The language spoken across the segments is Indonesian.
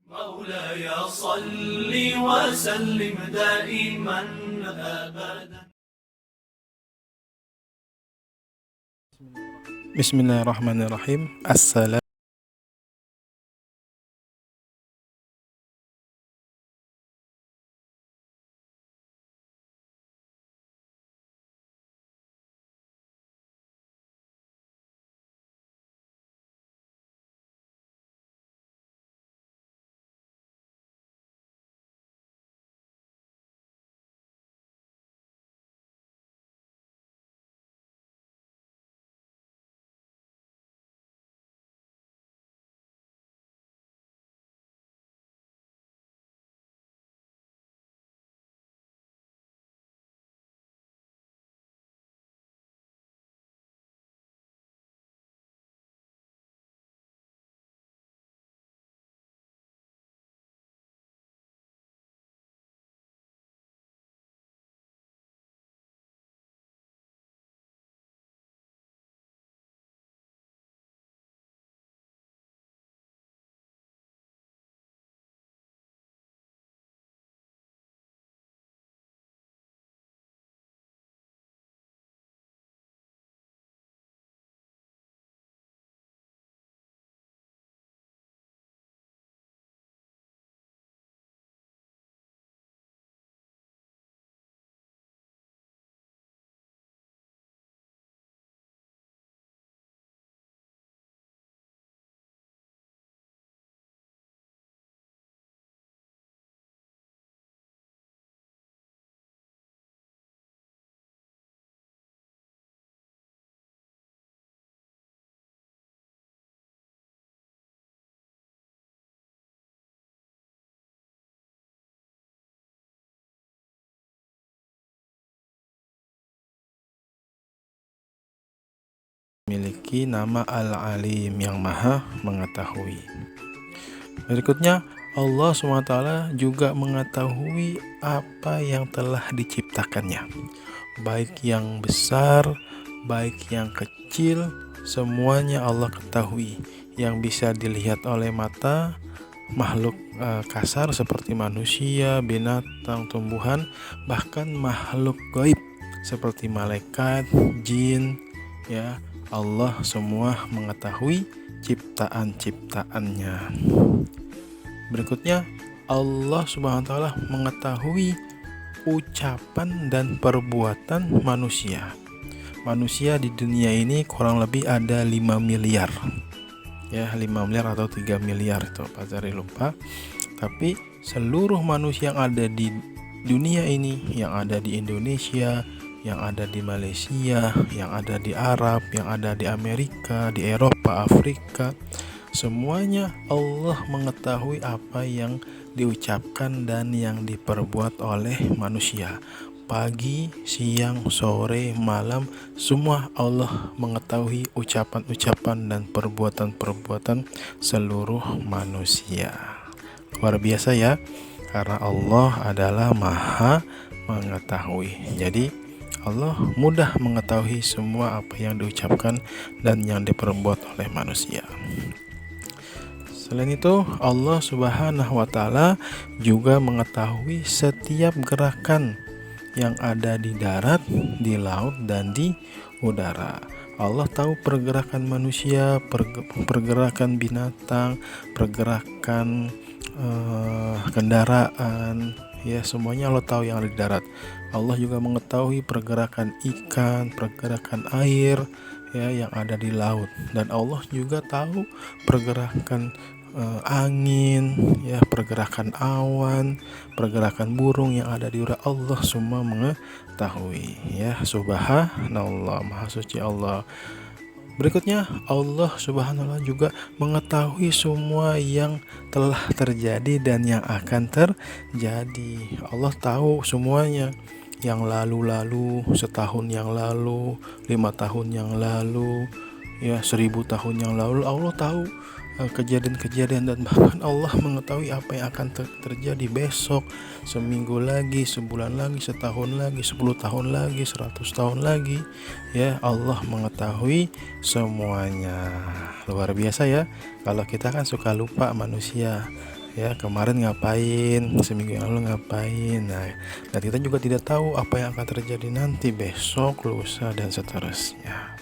مولاي صل وسلم دائما أبدا. Bismillahirrahmanirrahim. Assalamualaikum. Memiliki nama Al-Alim yang Maha Mengetahui. Berikutnya, Allah SWT juga mengetahui apa yang telah diciptakannya, baik yang besar, baik yang kecil, semuanya Allah ketahui. Yang bisa dilihat oleh mata, makhluk kasar seperti manusia, binatang, tumbuhan, bahkan makhluk gaib seperti malaikat, jin, ya. Allah semua mengetahui ciptaan-ciptaannya. Berikutnya, Allah Subhanahu wa taala mengetahui ucapan dan perbuatan manusia. Manusia di dunia ini kurang lebih ada 5 miliar. Ya, 5 miliar atau 3 miliar itu Pak Zari lupa. Tapi seluruh manusia yang ada di dunia ini, yang ada di Indonesia, yang ada di Malaysia, yang ada di Arab, yang ada di Amerika, di Eropa, Afrika, semuanya Allah mengetahui apa yang diucapkan dan yang diperbuat oleh manusia. Pagi, siang, sore, malam, semua Allah mengetahui ucapan-ucapan dan perbuatan-perbuatan seluruh manusia. Luar biasa ya, karena Allah adalah Maha Mengetahui. Jadi Allah mudah mengetahui semua apa yang diucapkan dan yang diperbuat oleh manusia. Selain itu, Allah Subhanahu wa taala juga mengetahui setiap gerakan yang ada di darat, di laut, dan di udara. Allah tahu pergerakan manusia, pergerakan binatang, pergerakan kendaraan, ya semuanya Allah tahu yang ada di darat. Allah juga mengetahui pergerakan ikan, pergerakan air, ya yang ada di laut, dan Allah juga tahu pergerakan angin, ya pergerakan awan, pergerakan burung yang ada di udara. Allah semua mengetahui, ya subhanallah, maha suci Allah. Berikutnya, Allah Subhanahu wa taala juga mengetahui semua yang telah terjadi dan yang akan terjadi. Allah tahu semuanya, yang lalu-lalu, setahun yang lalu, 5 tahun yang lalu, ya 1000 tahun yang lalu. Allah tahu kejadian-kejadian, dan bahkan Allah mengetahui apa yang akan terjadi besok, seminggu lagi, sebulan lagi, setahun lagi, 10 tahun lagi, 100 tahun lagi. Ya, Allah mengetahui semuanya. Luar biasa ya. Kalau kita kan suka lupa manusia, ya kemarin ngapain, seminggu yang lalu ngapain. Nah, dan kita juga tidak tahu apa yang akan terjadi nanti besok, lusa, dan seterusnya.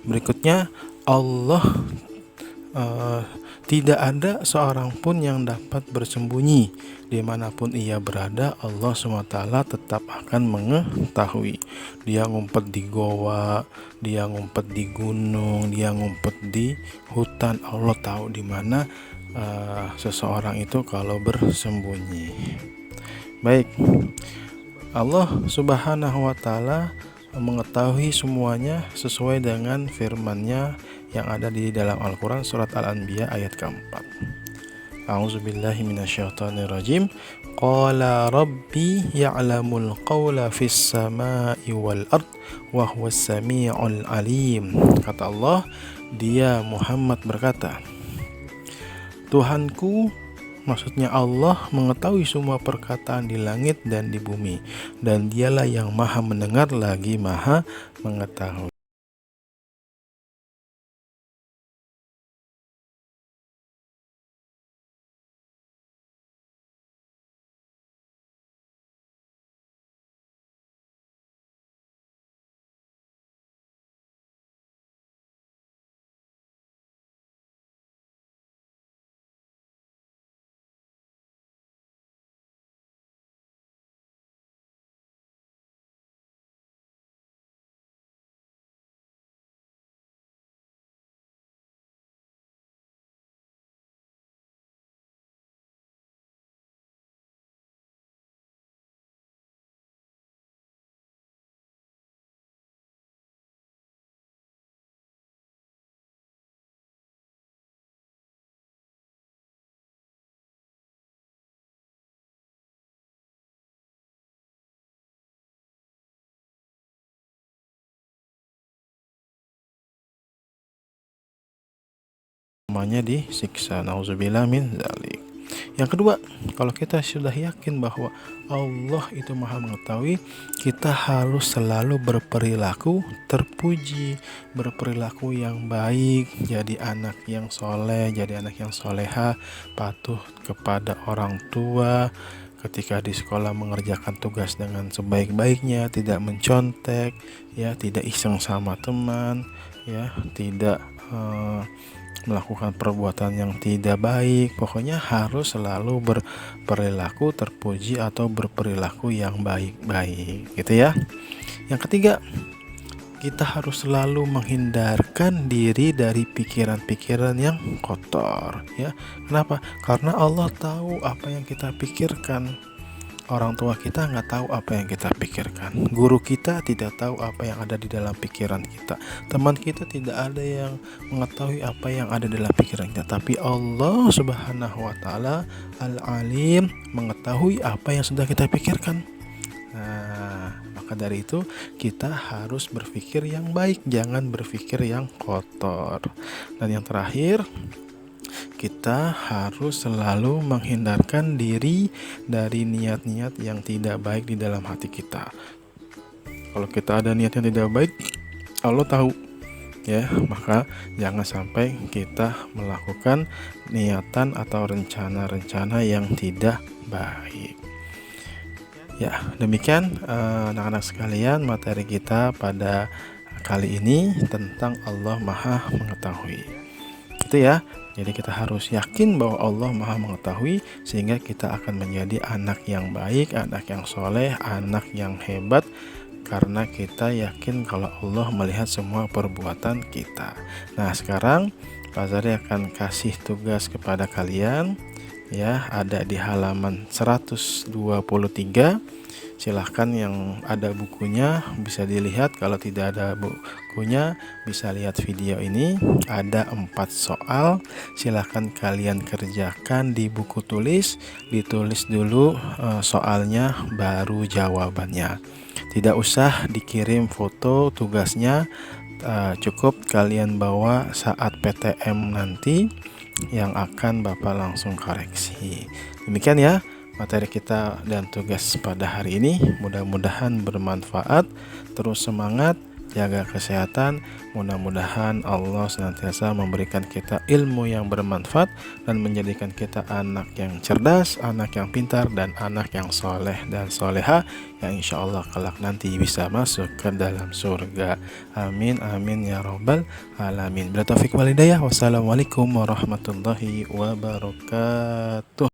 Berikutnya, Allah tidak ada seorang pun yang dapat bersembunyi dimanapun ia berada. Allah SWT tetap akan mengetahui. Dia ngumpet di goa, dia ngumpet di gunung, dia ngumpet di hutan. Allah tahu di mana seseorang itu kalau bersembunyi. Baik, Allah Subhanahu wa Ta'ala mengetahui semuanya sesuai dengan firman-Nya yang ada di dalam Al-Quran surat Al-Anbiya ayat keempat. A'udzubillahi minasyaitonirrajim. Qala rabbi ya'lamul qawla fis sama'i wal ard wa huwas sami'ul alim. Kata Allah, dia Muhammad berkata, Tuhanku, maksudnya Allah, mengetahui semua perkataan di langit dan di bumi, dan dialah yang maha mendengar lagi maha mengetahui. Semuanya disiksa. Nauzubillah min dzalik. Yang kedua, kalau kita sudah yakin bahwa Allah itu maha mengetahui, kita harus selalu berperilaku terpuji, berperilaku yang baik, jadi anak yang soleh, jadi anak yang soleha, patuh kepada orang tua, ketika di sekolah mengerjakan tugas dengan sebaik-baiknya, tidak mencontek, ya, tidak iseng sama teman, ya, tidak melakukan perbuatan yang tidak baik. Pokoknya harus selalu berperilaku terpuji atau berperilaku yang baik-baik, gitu ya. Yang ketiga, kita harus selalu menghindarkan diri dari pikiran-pikiran yang kotor, ya. Kenapa? Karena Allah tahu apa yang kita pikirkan. Orang tua kita nggak tahu apa yang kita pikirkan. Guru kita tidak tahu apa yang ada di dalam pikiran kita. Teman kita tidak ada yang mengetahui apa yang ada dalam pikiran kita. Tapi Allah Subhanahu wa Ta'ala Al-Alim mengetahui apa yang sudah kita pikirkan. Nah, maka dari itu kita harus berpikir yang baik, jangan berpikir yang kotor. Dan yang terakhir, kita harus selalu menghindarkan diri dari niat-niat yang tidak baik di dalam hati kita. Kalau kita ada niat yang tidak baik, Allah tahu, ya. Maka jangan sampai kita melakukan niatan atau rencana-rencana yang tidak baik. Ya, demikian anak-anak sekalian materi kita pada kali ini tentang Allah Maha Mengetahui. Itu ya. Jadi kita harus yakin bahwa Allah Maha Mengetahui, sehingga kita akan menjadi anak yang baik, anak yang soleh, anak yang hebat, karena kita yakin kalau Allah melihat semua perbuatan kita. Nah, sekarang Pak Zari akan kasih tugas kepada kalian, ya, ada di halaman 123. Silahkan yang ada bukunya bisa dilihat, kalau tidak ada bukunya bisa lihat video ini. Ada 4 soal, silahkan kalian kerjakan di buku tulis, ditulis dulu soalnya baru jawabannya. Tidak usah dikirim foto tugasnya, cukup kalian bawa saat PTM nanti yang akan Bapak langsung koreksi. Demikian ya materi kita dan tugas pada hari ini. Mudah-mudahan bermanfaat. Terus semangat, jaga kesehatan. Mudah-mudahan Allah senantiasa memberikan kita ilmu yang bermanfaat dan menjadikan kita anak yang cerdas, anak yang pintar, dan anak yang soleh dan soleha, yang insya Allah kelak nanti bisa masuk ke dalam surga. Amin amin ya robbal alamin. Bila taufik wal hidayah. Wassalamualaikum warahmatullahi wabarakatuh.